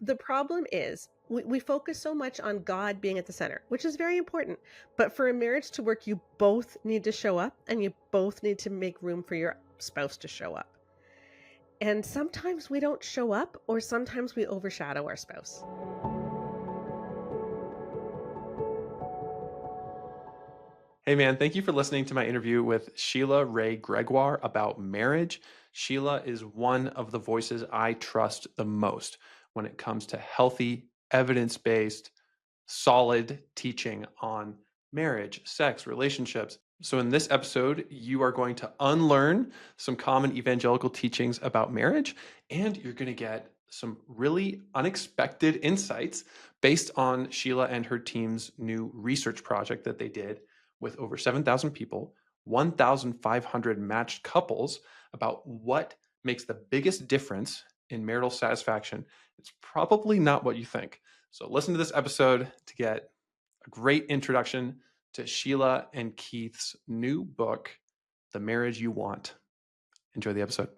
The problem is we focus so much on God being at the center, which is very important. But for a marriage to work, you both need to show up and you both need to make room for your spouse to show up. And sometimes we don't show up, or sometimes we overshadow our spouse. Hey man, thank you for listening to my interview with Sheila Wray Gregoire about marriage. Sheila is one of the voices I trust the most when it comes to healthy, evidence based, solid teaching on marriage, sex, relationships. So, in this episode, you are going to unlearn some common evangelical teachings about marriage, and you're going to get some really unexpected insights based on Sheila and her team's new research project that they did with over 7,000 people, 1,500 matched couples about what makes the biggest difference in marital satisfaction. It's probably not what you think. So listen to this episode to get a great introduction to Sheila and Keith's new book, The Marriage You Want. Enjoy the episode.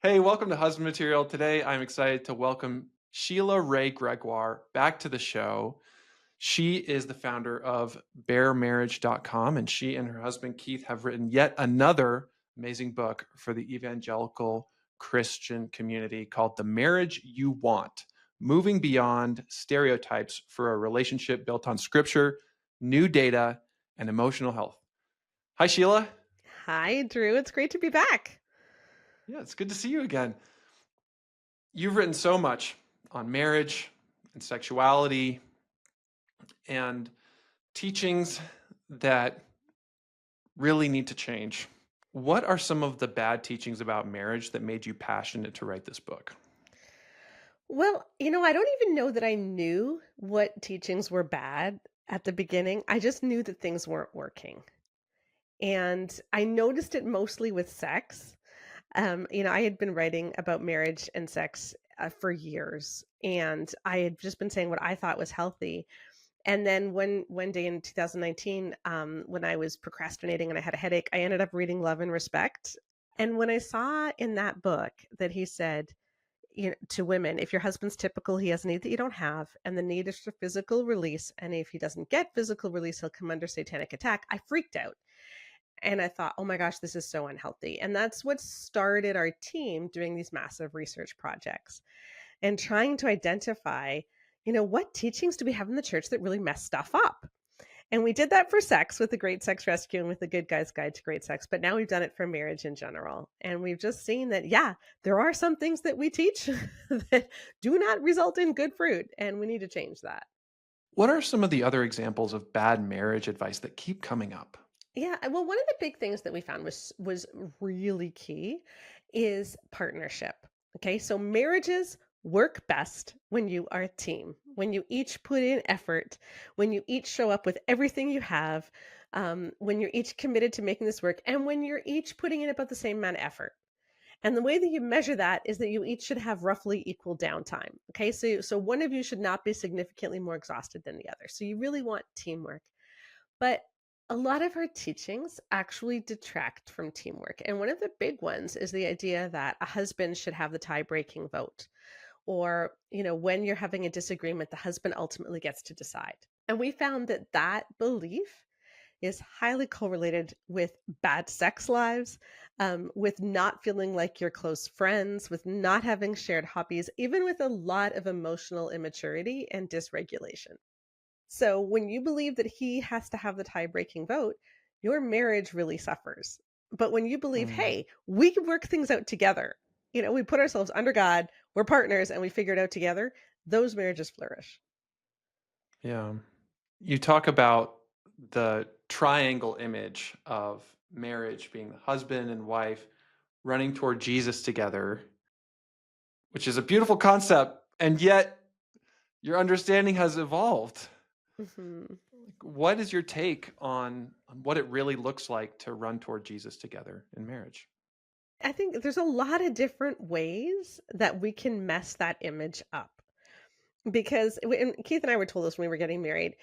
Hey, welcome to Husband Material. Today, I'm excited to welcome Sheila Wray Gregoire back to the show. She is the founder of bearmarriage.com, and she and her husband Keith have written yet another amazing book for the evangelical Christian community called The Marriage You Want: Moving Beyond Stereotypes for a Relationship Built on Scripture, New Data, and Emotional Health. Hi, Sheila. Hi, Drew. It's great to be back. Yeah, it's good to see you again. You've written so much on marriage and sexuality and teachings that really need to change. What are some of the bad teachings about marriage that made you passionate to write this book? Well, I don't even know that I knew what teachings were bad at the beginning. I just knew that things weren't working. And I noticed it mostly with sex. I had been writing about marriage and sex for years, and I had just been saying what I thought was healthy. And then one day in 2019, when I was procrastinating and I had a headache, I ended up reading Love and Respect. And when I saw in that book that he said, to women, if your husband's typical, he has a need that you don't have, and the need is for physical release. And if he doesn't get physical release, he'll come under satanic attack. I freaked out. And I thought, oh my gosh, this is so unhealthy. And that's what started our team doing these massive research projects and trying to identify, what teachings do we have in the church that really mess stuff up? And we did that for sex with the Great Sex Rescue and with the Good Guy's Guide to Great Sex. But now we've done it for marriage in general. And we've just seen that, yeah, there are some things that we teach that do not result in good fruit. And we need to change that. What are some of the other examples of bad marriage advice that keep coming up? Yeah, well, one of the big things that we found was really key is partnership. Okay, so marriages work best when you are a team, when you each put in effort, when you each show up with everything you have, when you're each committed to making this work, and when you're each putting in about the same amount of effort. And the way that you measure that is that you each should have roughly equal downtime. Okay, so one of you should not be significantly more exhausted than the other. So you really want teamwork. But a lot of our teachings actually detract from teamwork. And one of the big ones is the idea that a husband should have the tie-breaking vote. Or, when you're having a disagreement, the husband ultimately gets to decide. And we found that that belief is highly correlated with bad sex lives, with not feeling like you're close friends, with not having shared hobbies, even with a lot of emotional immaturity and dysregulation. So when you believe that he has to have the tie-breaking vote, your marriage really suffers. But when you believe, Mm, hey, we can work things out together, we put ourselves under God, we're partners, and we figure it out together, those marriages flourish. yeah. You talk about the triangle image of marriage being the husband and wife running toward Jesus together, which is a beautiful concept, and yet your understanding has evolved. Mhm. What is your take on what it really looks like to run toward Jesus together in marriage? I think there's a lot of different ways that we can mess that image up. Because and Keith and I were told this when we were getting married,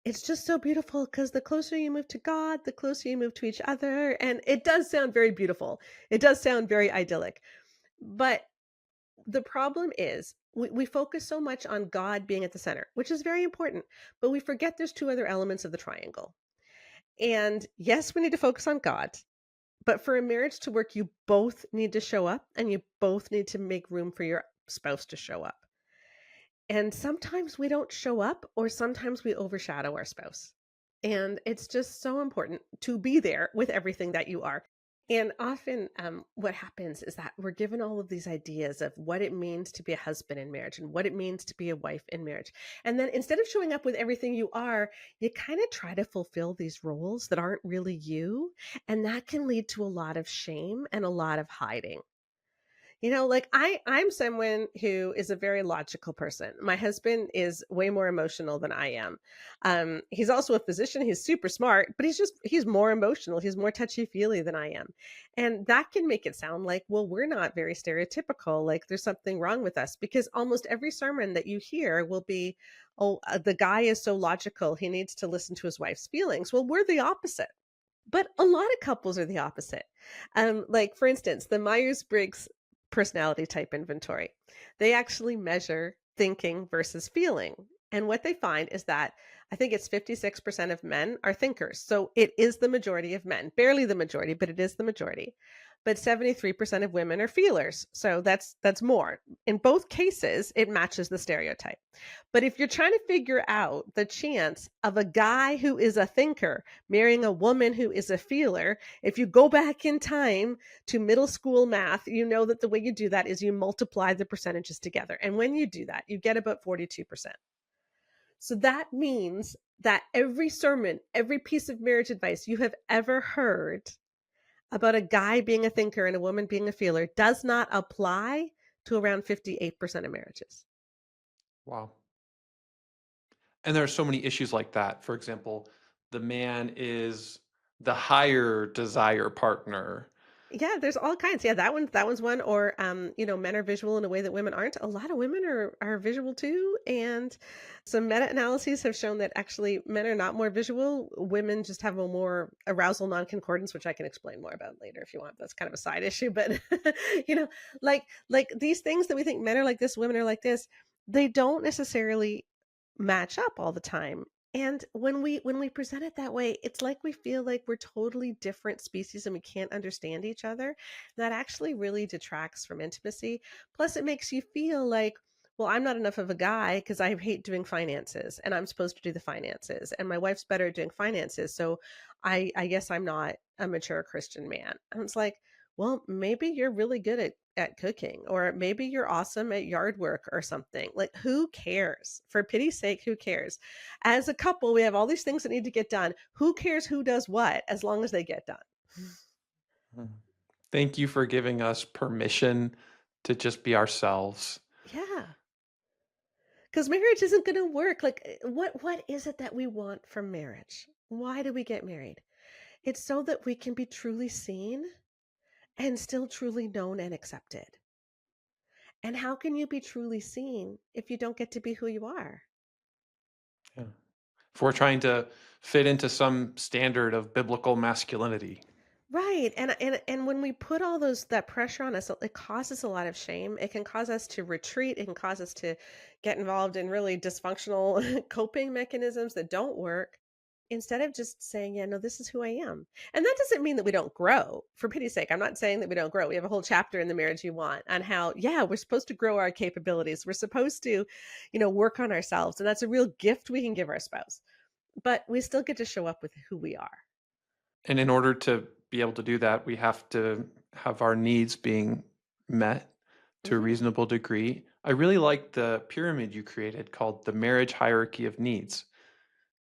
it's just so beautiful because the closer you move to God, the closer you move to each other. And it does sound very beautiful. It does sound very idyllic. But the problem is We focus so much on God being at the center, which is very important, but we forget there's two other elements of the triangle. And yes, we need to focus on God, but for a marriage to work, you both need to show up and you both need to make room for your spouse to show up. And sometimes we don't show up, or sometimes we overshadow our spouse. And it's just so important to be there with everything that you are. And often, what happens is that we're given all of these ideas of what it means to be a husband in marriage and what it means to be a wife in marriage. And then instead of showing up with everything you are, you kind of try to fulfill these roles that aren't really you. And that can lead to a lot of shame and a lot of hiding. Like I'm someone who is a very logical person. My husband is way more emotional than I am. He's also a physician. He's super smart, but he's more emotional. He's more touchy-feely than I am. And that can make it sound like, well, we're not very stereotypical, like there's something wrong with us, because almost every sermon that you hear will be, oh, the guy is so logical, he needs to listen to his wife's feelings. Well, we're the opposite. But a lot of couples are the opposite. Like, for instance, the Myers-Briggs personality type inventory. They actually measure thinking versus feeling. And what they find is that I think it's 56% of men are thinkers. So it is the majority of men, barely the majority, but it is the majority. But 73% of women are feelers. So that's more. In both cases, it matches the stereotype. But if you're trying to figure out the chance of a guy who is a thinker marrying a woman who is a feeler, if you go back in time to middle school math, you know that the way you do that is you multiply the percentages together. And when you do that, you get about 42%. So that means that every sermon, every piece of marriage advice you have ever heard about a guy being a thinker and a woman being a feeler does not apply to around 58% of marriages. Wow. And there are so many issues like that. For example, the man is the higher desire partner. Yeah, there's all kinds. Yeah, that one's one. Or men are visual in a way that women aren't. A lot of women are visual too. And some meta-analyses have shown that actually men are not more visual. Women just have a more arousal non-concordance, which I can explain more about later if you want. That's kind of a side issue. But you know, like these things that we think men are like this, women are like this, they don't necessarily match up all the time. And when we present it that way, it's like we feel like we're totally different species and we can't understand each other. That actually really detracts from intimacy. Plus, it makes you feel like, well, I'm not enough of a guy because I hate doing finances and I'm supposed to do the finances. And my wife's better at doing finances. So I guess I'm not a mature Christian man. And it's like, well, maybe you're really good at cooking, or maybe you're awesome at yard work or something. Like, who cares? For pity's sake, who cares? As a couple, we have all these things that need to get done. Who cares who does what as long as they get done? Mm. Thank you for giving us permission to just be ourselves. Yeah. Because marriage isn't going to work. Like, what is it that we want from marriage? Why do we get married? It's so that we can be truly seen and still truly known and accepted. And how can you be truly seen if you don't get to be who you are? Yeah. If we're trying to fit into some standard of biblical masculinity. Right. And when we put all those that pressure on us, it causes a lot of shame. It can cause us to retreat. It can cause us to get involved in really dysfunctional coping mechanisms that don't work, instead of just saying, yeah, no, this is who I am. And that doesn't mean that we don't grow. For pity's sake, I'm not saying that we don't grow. We have a whole chapter in The Marriage You Want on how, yeah, we're supposed to grow our capabilities. We're supposed to, work on ourselves. And that's a real gift we can give our spouse. But we still get to show up with who we are. And in order to be able to do that, we have to have our needs being met to a Mhm. reasonable degree. I really like the pyramid you created called the marriage hierarchy of needs.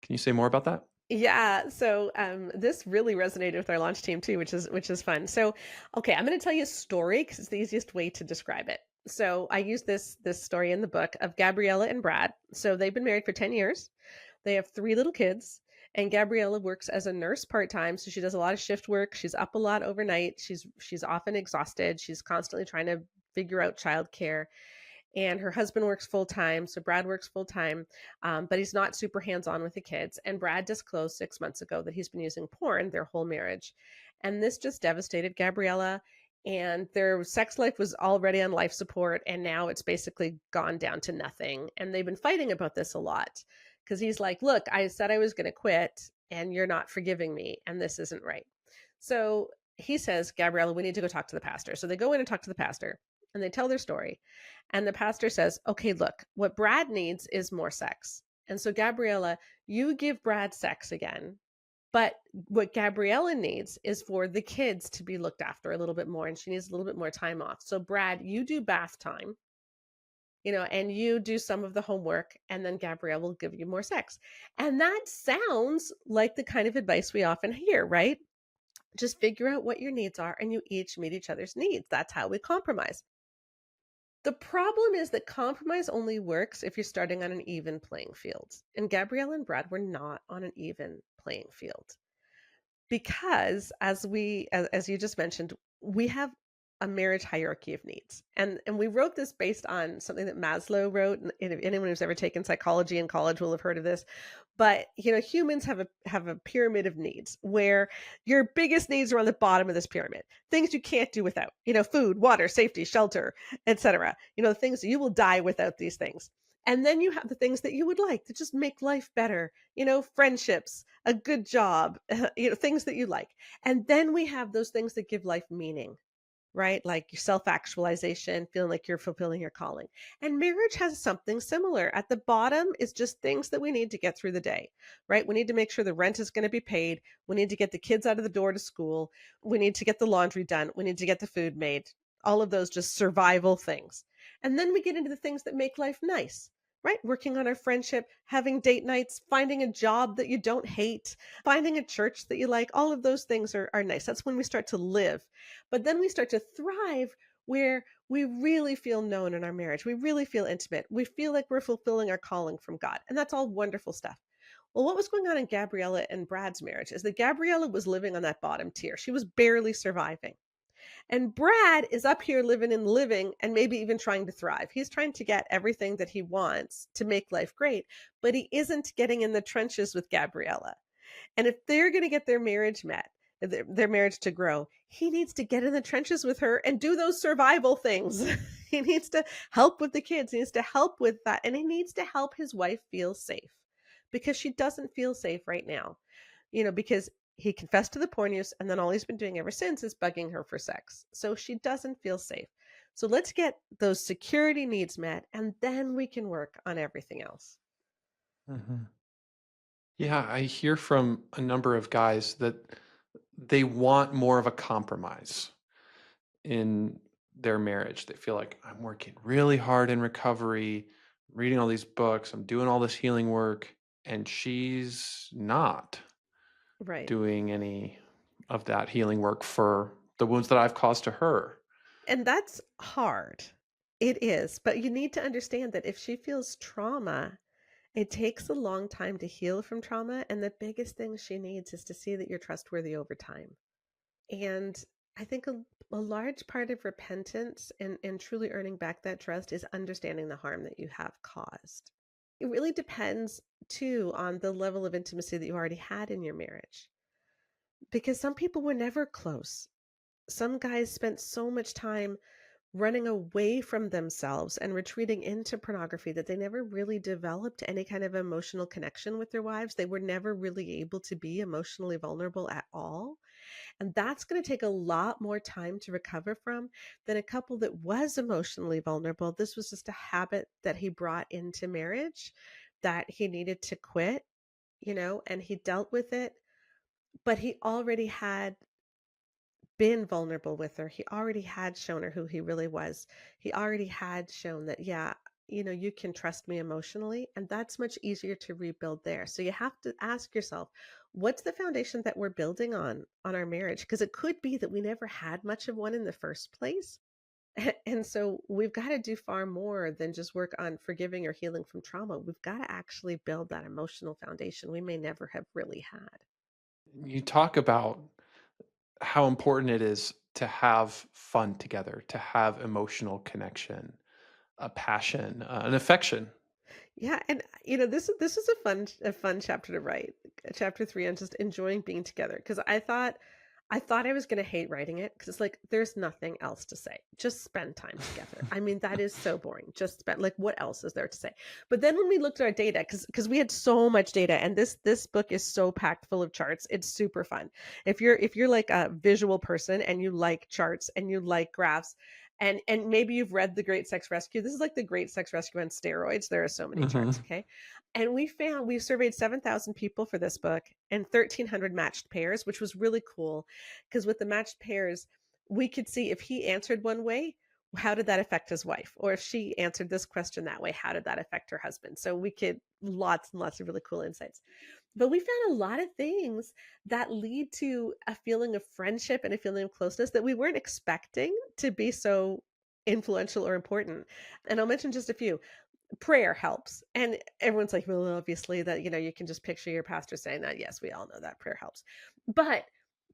Can you say more about that? Yeah, so this really resonated with our launch team too, which is fun. So, okay, I'm going to tell you a story because it's the easiest way to describe it. So, I use this story in the book of Gabriella and Brad. So, they've been married for 10 years. They have three little kids, and Gabriella works as a nurse part-time, so she does a lot of shift work. She's up a lot overnight. She's often exhausted. She's constantly trying to figure out childcare, and her husband works full time. So Brad works full time, but he's not super hands on with the kids. And Brad disclosed 6 months ago that he's been using porn their whole marriage. And this just devastated Gabriella. and their sex life was already on life support, and now it's basically gone down to nothing, and they've been fighting about this a lot because he's like, "Look, I said I was gonna quit, and you're not forgiving me, and this isn't right." So, he says, "Gabriella, we need to go talk to the pastor." So they go in and talk to the pastor, and they tell their story, and the pastor says, "Okay, look, what Brad needs is more sex, and so, Gabriella, you give Brad sex again, but what Gabriella needs is for the kids to be looked after a little bit more, and she needs a little bit more time off. So, Brad, you do bath time, and you do some of the homework, and then Gabrielle will give you more sex." And that sounds like the kind of advice we often hear, right? Just figure out what your needs are and you each meet each other's needs. That's how we compromise. The problem is that compromise only works if you're starting on an even playing field. And Gabrielle and Brad were not on an even playing field. Because as you just mentioned, we have a marriage hierarchy of needs. And we wrote this based on something that Maslow wrote, and if anyone who's ever taken psychology in college will have heard of this. But, humans have a pyramid of needs where your biggest needs are on the bottom of this pyramid. Things you can't do without, food, water, safety, shelter, etc. Things you will die without these things. And then you have the things that you would like to just make life better, friendships, a good job, things that you like. And then we have those things that give life meaning, right? Like your self actualization, feeling like you're fulfilling your calling. And marriage has something similar. At the bottom is just things that we need to get through the day, right? We need to make sure the rent is going to be paid. We need to get the kids out of the door to school. We need to get the laundry done. We need to get the food made. All of those just survival things. And then we get into the things that make life nice. Right? Working on our friendship, having date nights, finding a job that you don't hate, finding a church that you like, all of those things are nice. That's when we start to live. But then we start to thrive where we really feel known in our marriage. We really feel intimate. We feel like we're fulfilling our calling from God. And that's all wonderful stuff. Well, what was going on in Gabriella and Brad's marriage is that Gabriella was living on that bottom tier. She was barely surviving. And Brad is up here living and living and maybe even trying to thrive. He's trying to get everything that he wants to make life great, but he isn't getting in the trenches with Gabriella. And if they're going to get their marriage met, their marriage to grow, he needs to get in the trenches with her and do those survival things. He needs to help with the kids. He needs to help with that. And he needs to help his wife feel safe because she doesn't feel safe right now, because he confessed to the porn use and then all he's been doing ever since is bugging her for sex. So she doesn't feel safe. So let's get those security needs met and then we can work on everything else. Mhm. Yeah, I hear from a number of guys that they want more of a compromise in their marriage. They feel like I'm working really hard in recovery, reading all these books, I'm doing all this healing work, and she's not Right. doing any of that healing work for the wounds that I've caused to her. And that's hard. It is. But you need to understand that if she feels trauma, it takes a long time to heal from trauma. And the biggest thing she needs is to see that you're trustworthy over time. And I think a large part of repentance and truly earning back that trust is understanding the harm that you have caused. It really depends, too, on the level of intimacy that you already had in your marriage. Because some people were never close. Some guys spent so much time running away from themselves and retreating into pornography that they never really developed any kind of emotional connection with their wives. They were never really able to be emotionally vulnerable at all. And that's going to take a lot more time to recover from than a couple that was emotionally vulnerable. This was just a habit that he brought into marriage that he needed to quit, and he dealt with it. But he already had been vulnerable with her. He already had shown her who he really was. He already had shown that, yeah, you can trust me emotionally. And that's much easier to rebuild there. So you have to ask yourself, what's the foundation that we're building on our marriage? Because it could be that we never had much of one in the first place. And so we've got to do far more than just work on forgiving or healing from trauma. We've got to actually build that emotional foundation we may never have really had. You talk about how important it is to have fun together, to have emotional connection, a passion, an affection. Yeah, and this is a fun chapter to write. Chapter 3 on just enjoying being together because I thought I thought I was gonna hate writing it because it's like, there's nothing else to say. Just spend time together. I mean, that is so boring. Just spend like, what else is there to say? But then when we looked at our data, because we had so much data, and this book is so packed full of charts, it's super fun. If you're like a visual person and you like charts and you like graphs, and maybe you've read The Great Sex Rescue. This is like The Great Sex Rescue on steroids. There are so many charts, Mhm. okay? And we surveyed 7,000 people for this book and 1,300 matched pairs, which was really cool because with the matched pairs, we could see if he answered one way, how did that affect his wife? Or if she answered this question that way, how did that affect her husband? So we could lots and lots of really cool insights. But we found a lot of things that lead to a feeling of friendship and a feeling of closeness that we weren't expecting to be so influential or important. And I'll mention just a few. Prayer helps. And everyone's like, well, obviously that, you can just picture your pastor saying that. Yes, we all know that prayer helps. But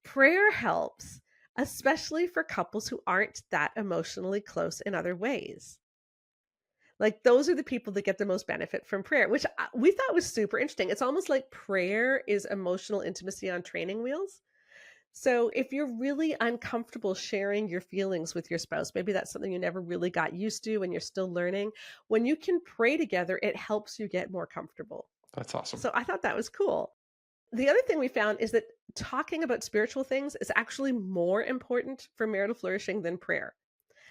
prayer helps, especially for couples who aren't that emotionally close in other ways. Like those are the people that get the most benefit from prayer, which we thought was super interesting. It's almost like prayer is emotional intimacy on training wheels. So if you're really uncomfortable sharing your feelings with your spouse, maybe that's something you never really got used to and you're still learning. When you can pray together, it helps you get more comfortable. That's awesome. So I thought that was cool. The other thing we found is that talking about spiritual things is actually more important for marital flourishing than prayer.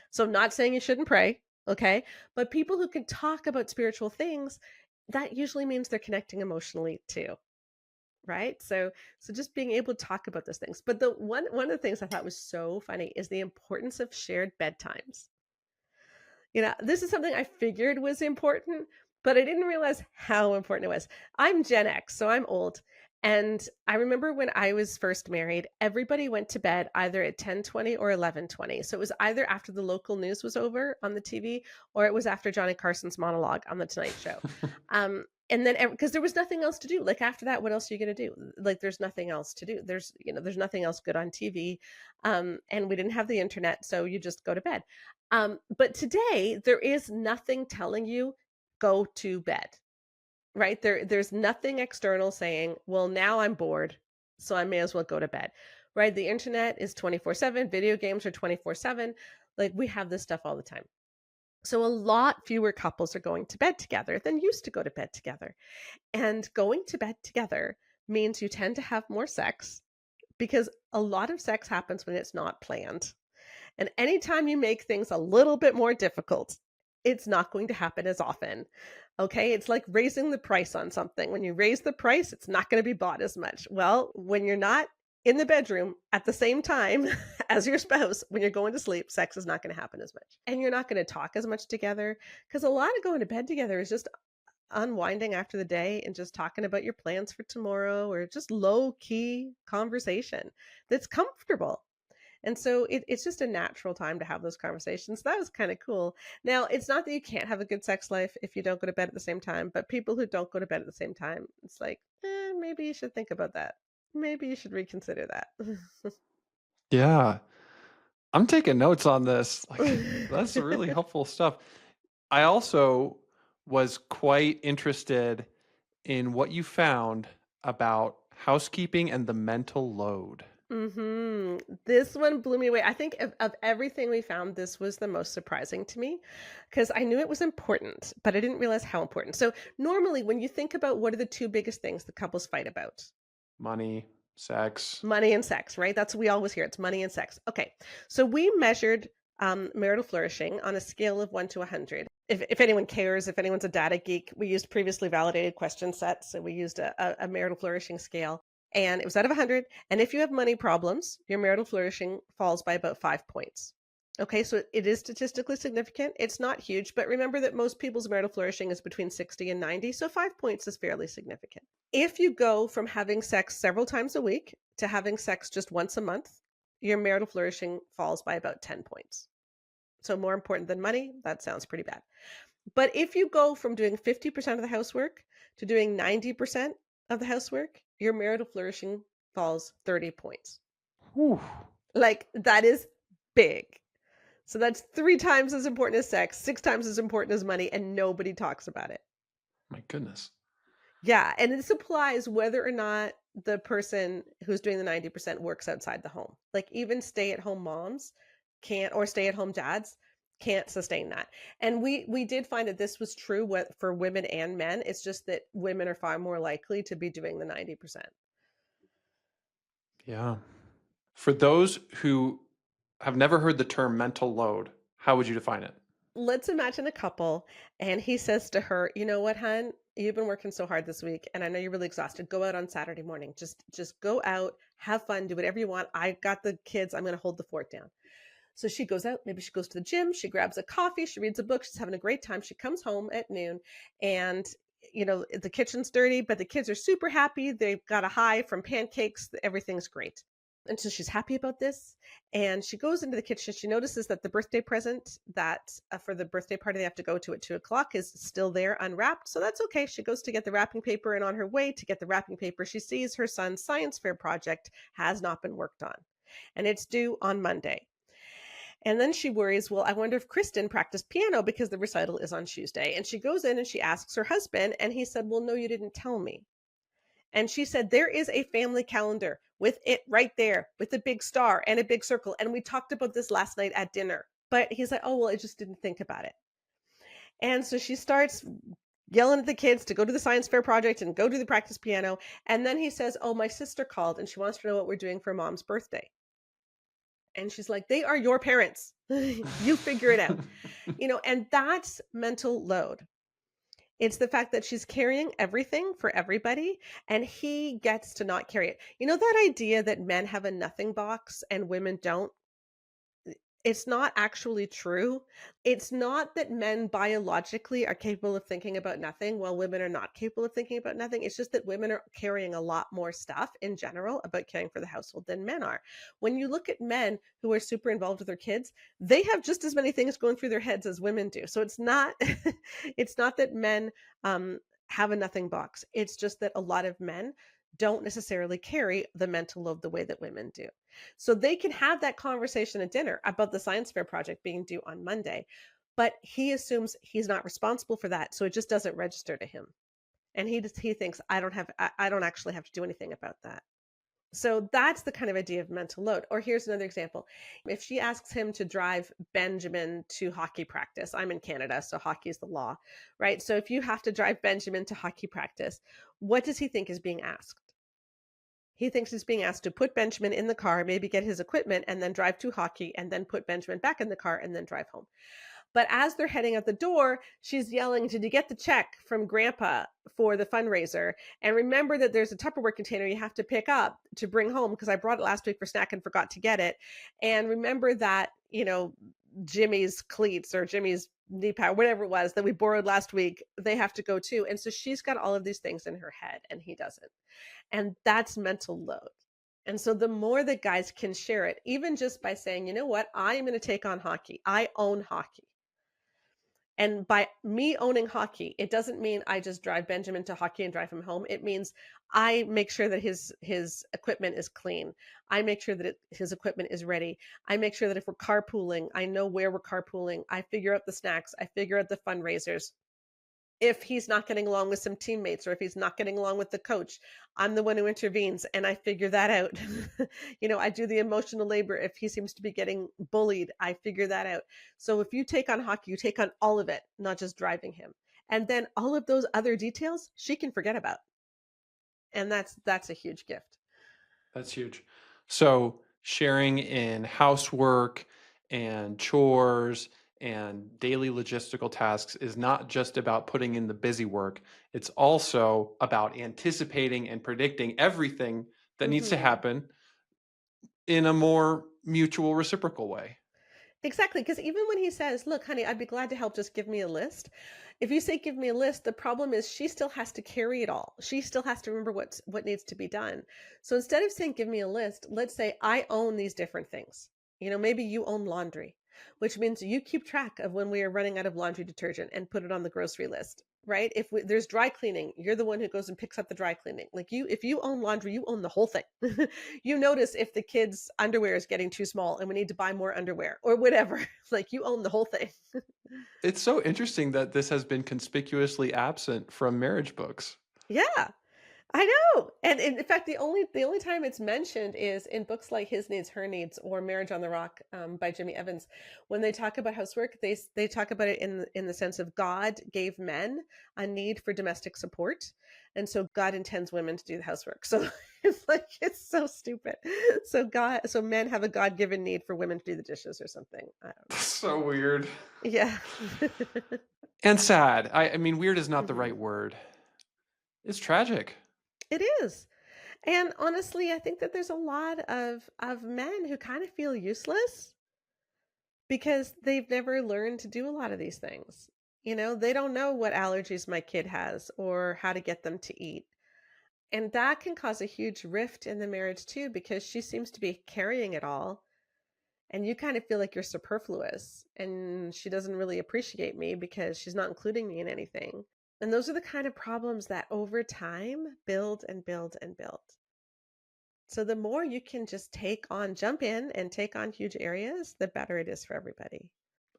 So, not saying you shouldn't pray, okay? But people who can talk about spiritual things, that usually means they're connecting emotionally too, right? So just being able to talk about those things. But the one of the things I thought was so funny is the importance of shared bedtimes. This is something I figured was important, but I didn't realize how important it was. I'm Gen X, so I'm old. And I remember when I was first married, everybody went to bed either at 10:20 or 11:20. So it was either after the local news was over on the TV or it was after Johnny Carson's monologue on the Tonight Show. And then because there was nothing else to do. Like after that, what else are you going to do? Like there's nothing else to do. There's nothing else good on TV. And we didn't have the internet, so you just go to bed. But today there is nothing telling you go to bed, right? There's nothing external saying, well, now I'm bored, so I may as well go to bed. Right? The internet is 24/7, video games are 24/7. Like we have this stuff all the time. So a lot fewer couples are going to bed together than used to go to bed together. And going to bed together means you tend to have more sex because a lot of sex happens when it's not planned. And anytime you make things a little bit more difficult, it's not going to happen as often. Okay. It's like raising the price on something. When you raise the price, it's not going to be bought as much. Well, when you're not in the bedroom at the same time as your spouse, when you're going to sleep, sex is not going to happen as much. And you're not going to talk as much together because a lot of going to bed together is just unwinding after the day and just talking about your plans for tomorrow or just low key conversation that's comfortable. And so it's just a natural time to have those conversations. That was kind of cool. Now, it's not that you can't have a good sex life if you don't go to bed at the same time, but people who don't go to bed at the same time, it's like, maybe you should think about that. Maybe you should reconsider that. Yeah. I'm taking notes on this. Like, that's really helpful stuff. I also was quite interested in what you found about housekeeping and the mental load. This one blew me away. I think of everything we found, this was the most surprising to me because I knew it was important, but I didn't realize how important. So, normally, when you think about what are the two biggest things the couples fight about, Money, sex. money and sex, right? That's we always hear. It's money and sex. Okay. So we measured marital flourishing on a scale of 1 to 100. If anyone cares, if anyone's a data geek, we used previously validated question sets. So we used a marital flourishing scale and it was out of 100. And if you have money problems, your marital flourishing falls by about 5 points. Okay, so it is statistically significant. It's not huge, but remember that most people's marital flourishing is between 60 and 90, so 5 points is fairly significant. If you go from having sex several times a week to having sex just once a month, your marital flourishing falls by about 10 points. So more important than money, that sounds pretty bad. But if you go from doing 50% of the housework to doing 90% of the housework, your marital flourishing falls 30 points. Whew. Like that is big. So that's 3 times as important as sex, 6 times as important as money, and nobody talks about it. My goodness. Yeah, and this applies whether or not the person who's doing the 90% works outside the home. Like, even stay-at-home moms can't, or stay-at-home dads can't sustain that. And we did find that this was true for women and men. It's just that women are far more likely to be doing the 90%. Yeah. For those who have never heard the term mental load, how would you define it? Let's imagine a couple, and he says to her, "You know what, hun? You've been working so hard this week, and I know you're really exhausted. Go out on Saturday morning. Just go out, have fun, do whatever you want. I got the kids. I'm going to hold the fort down." So she goes out, maybe she goes to the gym, she grabs a coffee, she reads a book, she's having a great time. She comes home at noon, and the kitchen's dirty, but the kids are super happy. They've got a high from pancakes, everything's great. And so she's happy about this. And she goes into the kitchen. She notices that the birthday present that for the birthday party they have to go to at 2 o'clock is still there unwrapped. So that's okay. She goes to get the wrapping paper. And on her way to get the wrapping paper, she sees her son's science fair project has not been worked on. And it's due on Monday. And then she worries, well, I wonder if Kristen practiced piano because the recital is on Tuesday. And she goes in and she asks her husband, and he said, well, no, you didn't tell me. And she said, there is a family calendar with it right there with a big star and a big circle. And we talked about this last night at dinner. But he's like, oh, well, I just didn't think about it. And so she starts yelling at the kids to go to the science fair project and go to the practice piano. And then he says, oh, my sister called and she wants to know what we're doing for mom's birthday. And she's like, they are your parents. You figure it out. And that's mental load. It's the fact that she's carrying everything for everybody and he gets to not carry it. That idea that men have a nothing box and women don't? It's not actually true. It's not that men biologically are capable of thinking about nothing while women are not capable of thinking about nothing. It's just that women are carrying a lot more stuff in general about caring for the household than men are. When you look at men who are super involved with their kids, they have just as many things going through their heads as women do. So it's not it's not that men have a nothing box. It's just that a lot of men don't necessarily carry the mental load the way that women do. So they can have that conversation at dinner about the science fair project being due on Monday, but he assumes he's not responsible for that, so it just doesn't register to him. And he thinks I don't actually have to do anything about that. So that's the kind of idea of mental load. Or here's another example. If she asks him to drive Benjamin to hockey practice, I'm in Canada, so hockey is the law, right? So if you have to drive Benjamin to hockey practice, what does he think is being asked? He thinks he's being asked to put Benjamin in the car, maybe get his equipment, and then drive to hockey, and then put Benjamin back in the car and then drive home. But as they're heading out the door, she's yelling, did you get the check from Grandpa for the fundraiser? And remember that there's a Tupperware container you have to pick up to bring home because I brought it last week for snack and forgot to get it. And remember that, Jimmy's cleats or Jimmy's knee pad, whatever it was that we borrowed last week, they have to go too. And so she's got all of these things in her head and he doesn't. And that's mental load. And so the more that guys can share it, even just by saying, you know what, I am going to take on hockey. I own hockey. And by me owning hockey, it doesn't mean I just drive Benjamin to hockey and drive him home. It means I make sure that his equipment is clean. I make sure that his equipment is ready. I make sure that if we're carpooling, I know where we're carpooling. I figure out the snacks. I figure out the fundraisers. If he's not getting along with some teammates or if he's not getting along with the coach, I'm the one who intervenes and I figure that out. I do the emotional labor. If he seems to be getting bullied, I figure that out. So if you take on hockey, you take on all of it, not just driving him. And then all of those other details she can forget about. And that's a huge gift. That's huge. So sharing in housework and chores and daily logistical tasks is not just about putting in the busy work. It's also about anticipating and predicting everything that needs to Mhm. happen in a more mutual reciprocal way. Exactly, because even when he says, "Look, honey, I'd be glad to help, just give me a list." If you say, "Give me a list," the problem is she still has to carry it all. She still has to remember what needs to be done. So instead of saying, "Give me a list," let's say, "I own these different things." Maybe you own laundry, which means you keep track of when we are running out of laundry detergent and put it on the grocery list, right? If there's dry cleaning, you're the one who goes and picks up the dry cleaning. Like if you own laundry, you own the whole thing. You notice if the kids' underwear is getting too small and we need to buy more underwear or whatever. Like you own the whole thing. It's so interesting that this has been conspicuously absent from marriage books. Yeah. I know, and in fact, the only time it's mentioned is in books like His Needs, Her Needs, or Marriage on the Rock by Jimmy Evans. When they talk about housework, they talk about it in the sense of God gave men a need for domestic support, and so God intends women to do the housework. So it's like it's so stupid. So men have a God given need for women to do the dishes or something. I don't know. So weird. Yeah. And sad. I mean, weird is not the Mhm. right word. It's tragic. It is. And honestly, I think that there's a lot of men who kind of feel useless because they've never learned to do a lot of these things. They don't know what allergies my kid has or how to get them to eat. And that can cause a huge rift in the marriage too, because she seems to be carrying it all. And you kind of feel like you're superfluous. And she doesn't really appreciate me because she's not including me in anything. And those are the kind of problems that over time build and build and build. So the more you can just jump in and take on huge areas, the better it is for everybody.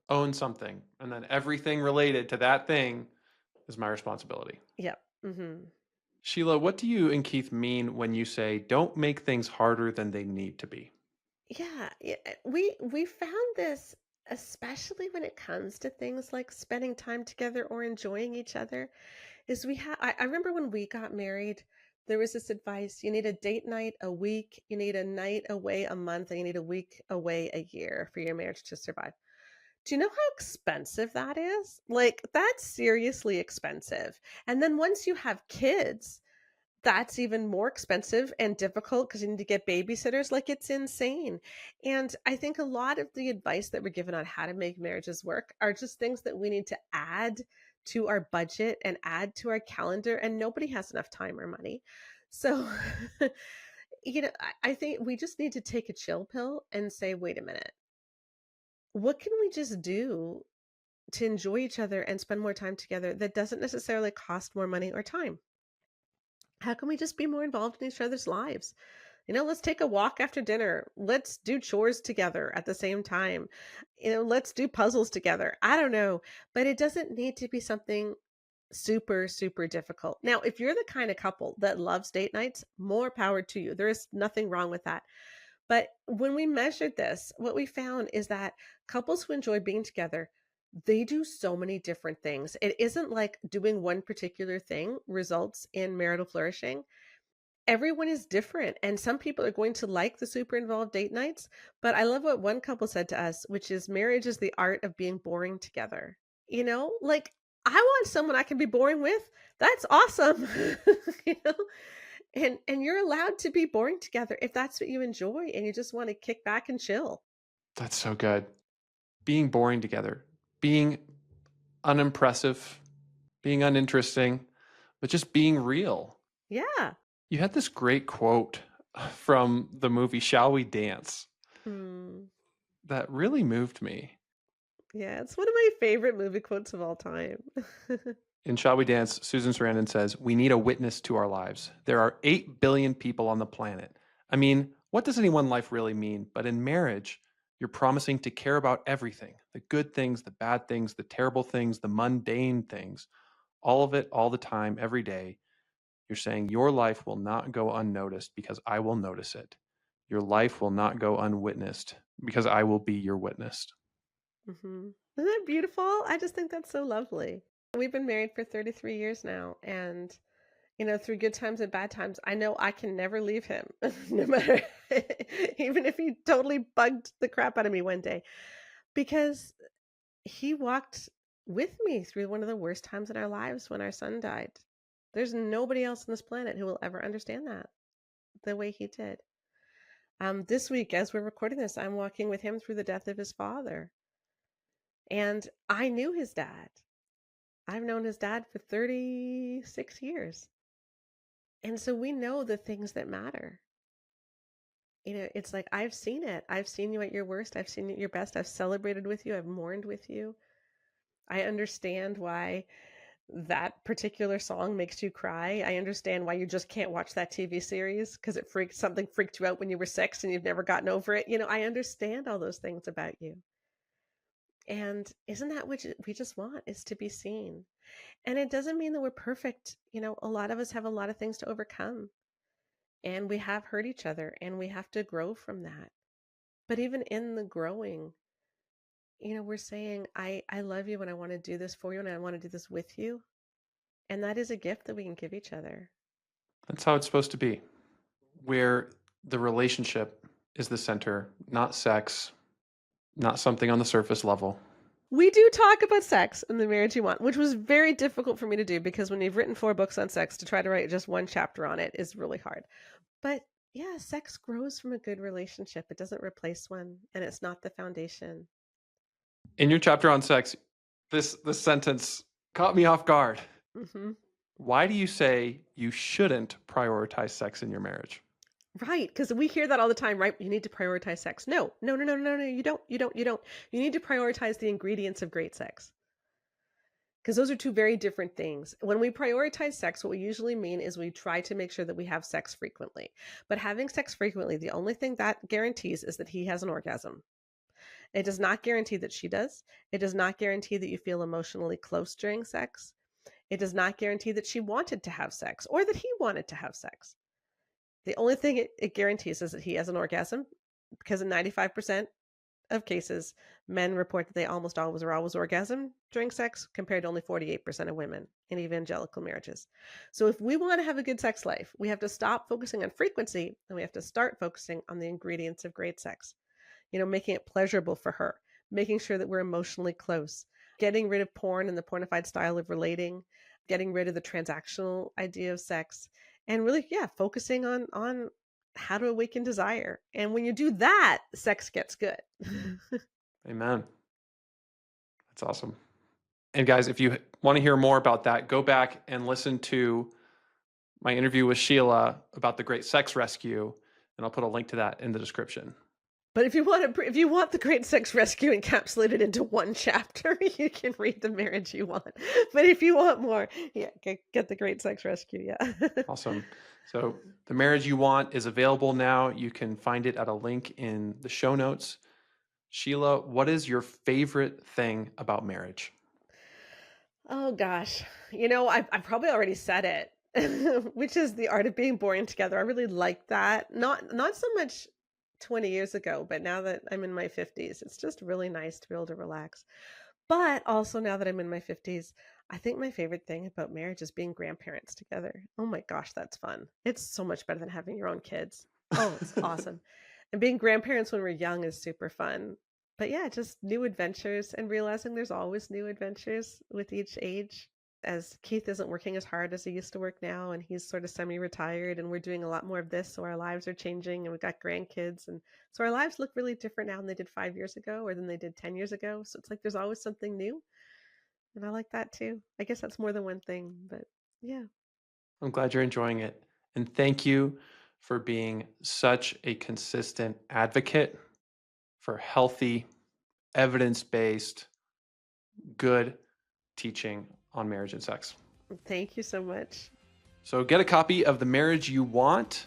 Own something, and then everything related to that thing is my responsibility. Yep. Mhm. Sheila, what do you and Keith mean when you say don't make things harder than they need to be? Yeah, we found this especially when it comes to things like spending time together or enjoying each other is I remember when we got married, there was this advice, you need a date night a week, you need a night away a month, and you need a week away a year for your marriage to survive. Do you know how expensive that is? Like, that's seriously expensive. And then once you have kids, that's even more expensive and difficult because you need to get babysitters. Like, it's insane. And I think a lot of the advice that we're given on how to make marriages work are just things that we need to add to our budget and add to our calendar. And nobody has enough time or money. So, I think we just need to take a chill pill and say, wait a minute, what can we just do to enjoy each other and spend more time together that doesn't necessarily cost more money or time? How can we just be more involved in each other's lives? Let's take a walk after dinner. Let's do chores together at the same time. Let's do puzzles together. I don't know, but it doesn't need to be something super, super difficult. Now, if you're the kind of couple that loves date nights, more power to you. There is nothing wrong with that. But when we measured this, what we found is that couples who enjoy being together, they do so many different things. It isn't like doing one particular thing results in marital flourishing. Everyone is different, and some people are going to like the super involved date nights. But I love what one couple said to us, which is marriage is the art of being boring together. Like I want someone I can be boring with. That's awesome. you know? And you're allowed to be boring together if that's what you enjoy and you just want to kick back and chill. That's so good. Being boring together, being unimpressive, being uninteresting, but just being real. Yeah. You had this great quote from the movie Shall We Dance Mm. that really moved me. Yeah, it's one of my favorite movie quotes of all time. In Shall We Dance, Susan Sarandon says, "We need a witness to our lives. There are 8 billion people on the planet. I mean, what does any one life really mean? But in marriage, you're promising to care about everything, the good things, the bad things, the terrible things, the mundane things, all of it, all the time, every day. You're saying your life will not go unnoticed because I will notice it. Your life will not go unwitnessed because I will be your witness." Mhm. Isn't that beautiful? I just think that's so lovely. We've been married for 33 years now, and through good times and bad times, I know I can never leave him, no matter even if he totally bugged the crap out of me one day, because he walked with me through one of the worst times in our lives when our son died. There's nobody else on this planet who will ever understand that the way he did. This week, as we're recording this, I'm walking with him through the death of his father. And I knew his dad. I've known his dad for 36 years. And so we know the things that matter. It's like I've seen it. I've seen you at your worst. I've seen you at your best. I've celebrated with you. I've mourned with you. I understand why that particular song makes you cry. I understand why you just can't watch that TV series because something freaked you out when you were 6 and you've never gotten over it. I understand all those things about you. And isn't that what we just want is to be seen? And it doesn't mean that we're perfect. A lot of us have a lot of things to overcome, and we have hurt each other, and we have to grow from that. But even in the growing, we're saying, I love you and I want to do this for you and I want to do this with you. And that is a gift that we can give each other. That's how it's supposed to be, where the relationship is the center, not sex, not something on the surface level. We do talk about sex in The Marriage You Want, which was very difficult for me to do because when you've written 4 books on sex, to try to write just one chapter on it is really hard. But yeah, sex grows from a good relationship. It doesn't replace one, and it's not the foundation. In your chapter on sex, this sentence caught me off guard. Hmm. Why do you say you shouldn't prioritize sex in your marriage? Right, because we hear that all the time, right? You need to prioritize sex. No, no, no, no, no, no, you don't, you don't, you don't. You need to prioritize the ingredients of great sex. Because those are 2 very different things. When we prioritize sex, what we usually mean is we try to make sure that we have sex frequently. But having sex frequently, the only thing that guarantees is that he has an orgasm. It does not guarantee that she does. It does not guarantee that you feel emotionally close during sex. It does not guarantee that she wanted to have sex or that he wanted to have sex. The only thing it guarantees is that he has an orgasm, because in 95% of cases, men report that they almost always or always orgasm during sex, compared to only 48% of women in evangelical marriages. So if we want to have a good sex life, we have to stop focusing on frequency and we have to start focusing on the ingredients of great sex. Making it pleasurable for her, making sure that we're emotionally close, getting rid of porn and the pornified style of relating, getting rid of the transactional idea of sex, and really, yeah, focusing on how to awaken desire. And when you do that, sex gets good. Amen. That's awesome. And guys, if you want to hear more about that, go back and listen to my interview with Sheila about the Great Sex Rescue, and I'll put a link to that in the description. But if you want the Great Sex Rescue encapsulated into one chapter, you can read The Marriage You Want. But if you want more, yeah, get the Great Sex Rescue. Yeah. Awesome. So The Marriage You Want is available now. You can find it at a link in the show notes. Sheila, what is your favorite thing about marriage? Oh gosh. I probably already said it, which is the art of being born together. I really like that. Not so much 20 years ago, but now that I'm in my 50s, it's just really nice to be able to relax. But also now that I'm in my 50s, I think my favorite thing about marriage is being grandparents together. Oh my gosh, that's fun. It's so much better than having your own kids. Oh, it's awesome. And being grandparents when we're young is super fun. But yeah, just new adventures and realizing there's always new adventures with each age. As Keith isn't working as hard as he used to work now, and he's sort of semi-retired, and we're doing a lot more of this, so our lives are changing, and we've got grandkids, and so our lives look really different now than they did 5 years ago or than they did 10 years ago. So it's like there's always something new, and I like that too. I guess that's more than one thing, but yeah. I'm glad you're enjoying it. And thank you for being such a consistent advocate for healthy, evidence based, good teaching on marriage and sex. Thank you so much. So get a copy of The Marriage You Want,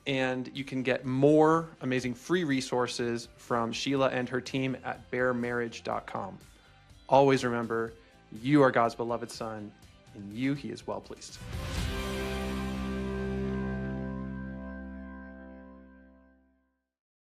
and you can get more amazing free resources from Sheila and her team at bearmarriage.com. Always remember, you are God's beloved son. In you, he is well pleased.